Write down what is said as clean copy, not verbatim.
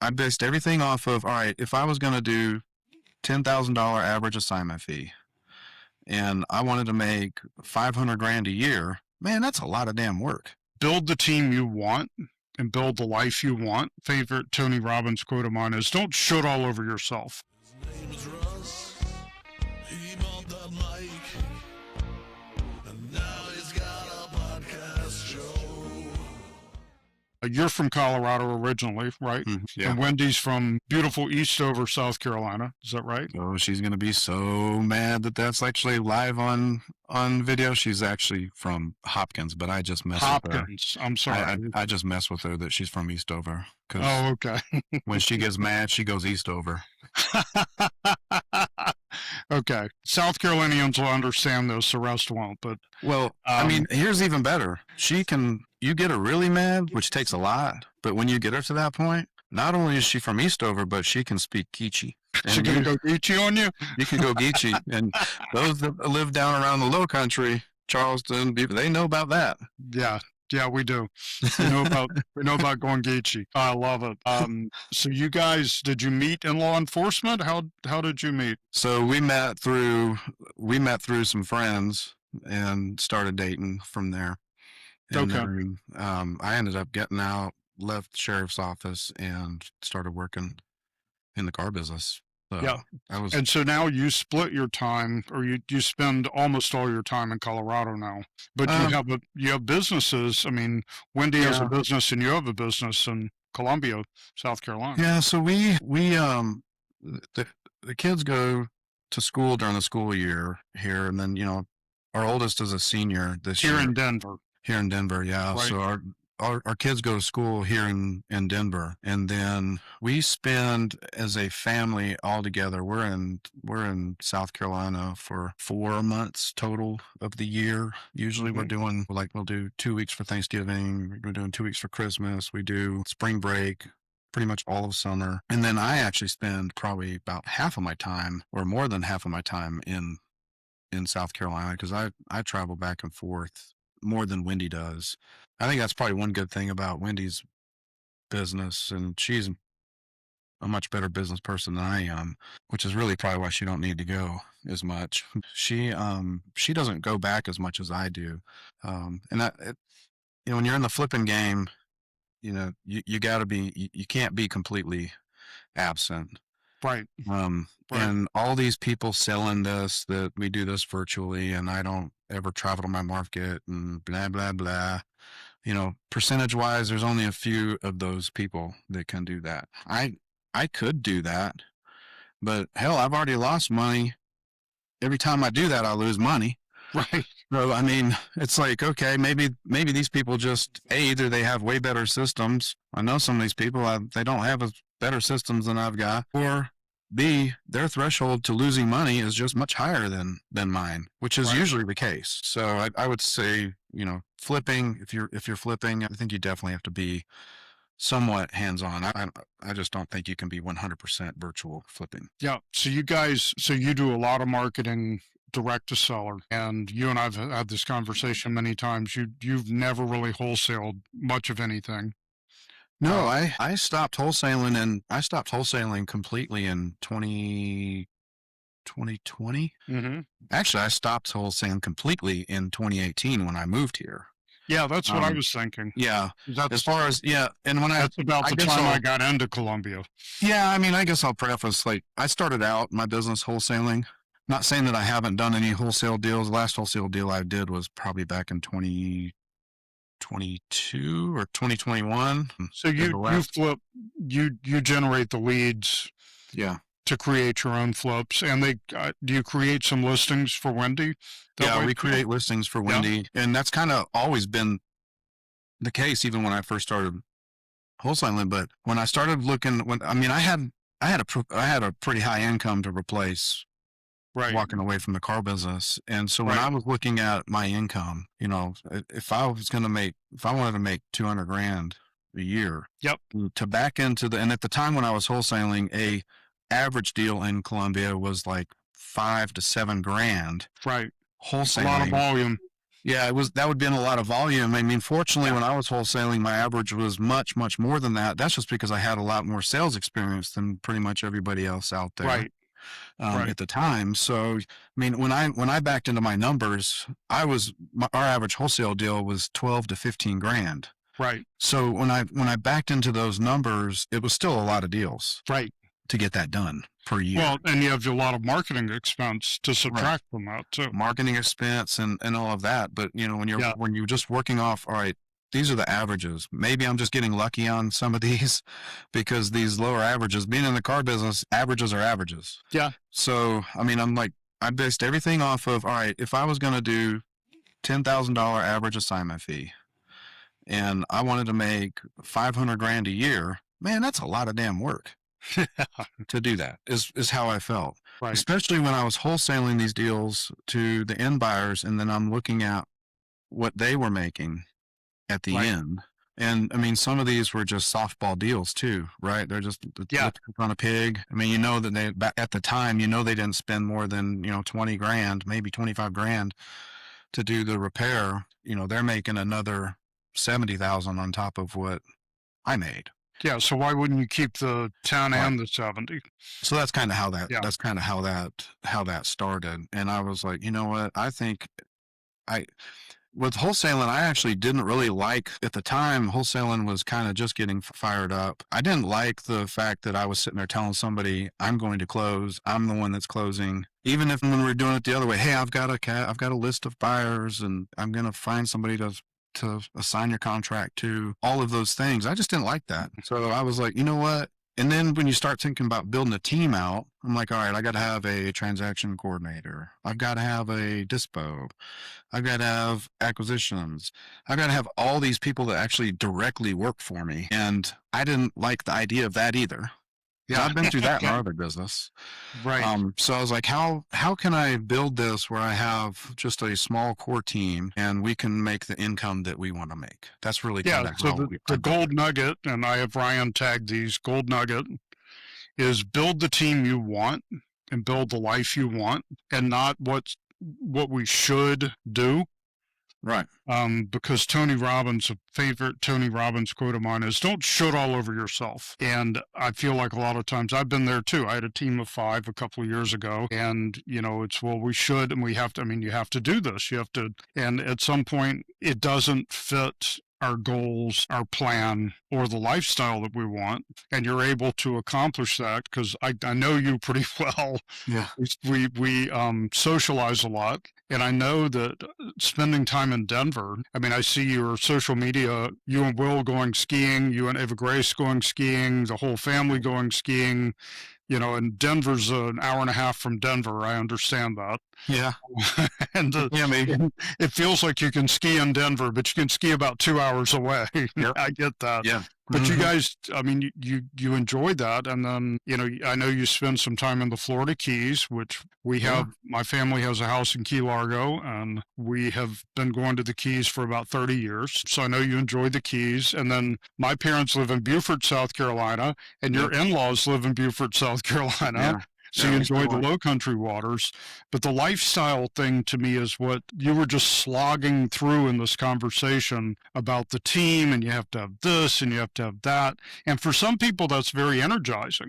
I based everything off of, all right, if I was going to do $10,000 average assignment fee and I wanted to make 500 grand a year, man, that's a lot of damn work. Build the team you want and build the life you want. Favorite Tony Robbins quote of mine is, don't shit all over yourself. His name is Russ. He bought that mic. And now he's got a podcast show. You're from Colorado originally, right? Yeah. And Wendy's from beautiful Eastover, South Carolina. Is that right? Oh, she's going to be so mad that that's actually live on video. She's actually from Hopkins, but I just mess with her. Hopkins. I'm sorry. I just mess with her that she's from Eastover. Oh, okay. When she gets mad, she goes Eastover. Okay. South Carolinians will understand this, the rest won't. But well, I mean, here's even better. You get her really mad, which takes a lot. But when you get her to that point, not only is she from Eastover, but she can speak Geechee. She can go Geechee on you? You can go Geechee. And those that live down around the Low Country, Charleston, they know about that. Yeah, we do. We know about going Geechee. I love it. So you guys, did you meet in law enforcement? How did you meet? So we met through some friends and started dating from there. And Okay. then, I ended up getting out, left the sheriff's office, and started working in the car business. So Yeah. And so now you split your time, or you spend almost all your time in Colorado now. But you have businesses. I mean, Wendy has a business, and you have a business in Columbia, South Carolina. Yeah. So we the kids go to school during the school year here, and then our oldest is a senior this year. Here in Denver. Here in Denver, yeah. Right. So our kids go to school here in Denver, and then we spend as a family all together. We're in South Carolina for 4 months total of the year. Usually we'll do 2 weeks for Thanksgiving. We're doing 2 weeks for Christmas. We do spring break, pretty much all of summer. And then I actually spend probably about half of my time, or more than half of my time, in South Carolina, because I travel back and forth more than Wendy does. I think that's probably one good thing about Wendy's business, and she's a much better business person than I am, which is really probably why she don't need to go as much. She doesn't go back as much as I do, and when you're in the flipping game, you got to be, you can't be completely absent. Right. Right. And all these people selling this, that we do this virtually, and I don't ever travel to my market, and blah blah blah. Percentage wise, there's only a few of those people that can do that. I could do that, but hell, I've already lost money. Every time I do that, I lose money. Right. So I mean, it's like, okay, maybe these people just either they have way better systems. I know some of these people, they don't have as better systems than I've got, or B, their threshold to losing money is just much higher than mine, which is usually the case. So I would say, flipping, if you're flipping, I think you definitely have to be somewhat hands-on. I just don't think you can be 100% virtual flipping. Yeah. So you do a lot of marketing direct to seller, and you and I've had this conversation many times. You've never really wholesaled much of anything. No, I stopped wholesaling, and I stopped wholesaling completely in 2020. Mm-hmm. Actually, I stopped wholesaling completely in 2018 when I moved here. Yeah, that's what I was thinking. Yeah, as far as and when that's about the time I got into Columbia. Yeah, I mean, I guess I'll preface, I started out my business wholesaling. Not saying that I haven't done any wholesale deals. The last wholesale deal I did was probably back in 2022 or 2021. So you flip, you generate the leads. Yeah. To create your own flips, and do you create some listings for Wendy? Yeah, we create listings for Wendy, and that's kind of always been the case, even when I first started wholesaling. But when I started looking, I had a pretty high income to replace. Right. Walking away from the car business. And so when I was looking at my income, if I wanted to make 200 grand a year, to back into and at the time when I was wholesaling, a average deal in Columbia was like 5 to 7 grand. Right. Wholesaling. A lot of volume. Yeah, that would be in a lot of volume. I mean, fortunately, Yeah. when I was wholesaling, my average was much, much more than that. That's just because I had a lot more sales experience than pretty much everybody else out there Right. Right. at the time. So, I mean, when I backed into my numbers, our average wholesale deal was 12 to 15 grand. Right. So when I backed into those numbers, it was still a lot of deals Right. to get that done per year. Well, and you have a lot of marketing expense to Right. subtract from that too. Marketing expense and all of that. But when Yeah. you're just working off, all right, these are the averages. Maybe I'm just getting lucky on some of these because these lower averages, being in the car business, averages are averages. Yeah. So, I mean, I based everything off of, all right, if I was going to do $10,000 average assignment fee and I wanted to make 500 grand a year, man, that's a lot of damn work to do that is how I felt. Right. Especially when I was wholesaling these deals to the end buyers and then I'm looking at what they were making at the Right. end. And I mean, some of these were just softball deals too, right? They're just Yeah. on a pig. I mean, that at the time, they didn't spend more than, 20 grand, maybe 25 grand to do the repair. They're making another 70,000 on top of what I made. Yeah. So why wouldn't you keep the 10 Right. and the 70? So that's kind of Yeah. how that started. And I was like, you know what? I think I with wholesaling, I actually didn't really like at the time. Wholesaling was kind of just getting fired up. I didn't like the fact that I was sitting there telling somebody I'm going to close. I'm the one that's closing. Even if when we're doing it the other way, hey, I've got a list of buyers and I'm going to find somebody to assign your contract to, all of those things. I just didn't like that. So I was like, you know what? And then when you start thinking about building a team out, I'm like, all right, I got to have a transaction coordinator. I've got to have a dispo. I've got to have acquisitions. I've got to have all these people that actually directly work for me. And I didn't like the idea of that either. Yeah, I've been through that in our other business. Right. So I was like, how can I build this where I have just a small core team and we can make the income that we want to make? That's really kind Yeah. of So how the gold nugget, and I have Ryan tag these gold nugget, is build the team you want and build the life you want, and not what we should do. Right. Because Tony Robbins, a favorite Tony Robbins quote of mine is, don't should all over yourself. And I feel like a lot of times I've been there too. I had a team of 5 a couple of years ago, and it's, well, we should, and we have to, I mean, you have to do this, you have to, and at some point it doesn't fit our goals, our plan, or the lifestyle that we want, and you're able to accomplish that because I know you pretty well. Yeah. We socialize a lot, and I know that spending time in Denver, I mean, I see your social media, you and Will going skiing, you and Eva Grace going skiing, the whole family going skiing, and Denver's an hour and a half from Denver. I understand that. Yeah. And Yeah, maybe. it feels like you can ski in Denver, but you can ski about 2 hours away. Yep. I get that. Yeah. But you guys, I mean, you enjoyed that. And then, I know you spend some time in the Florida Keys, which we have, my family has a house in Key Largo, and we have been going to the Keys for about 30 years. So I know you enjoyed the Keys. And then my parents live in Beaufort, South Carolina, and your in-laws live in Beaufort, South Carolina. Yeah. So you enjoy the low country waters. But the lifestyle thing to me is what you were just slogging through in this conversation about the team, and you have to have this and you have to have that. And for some people, that's very energizing.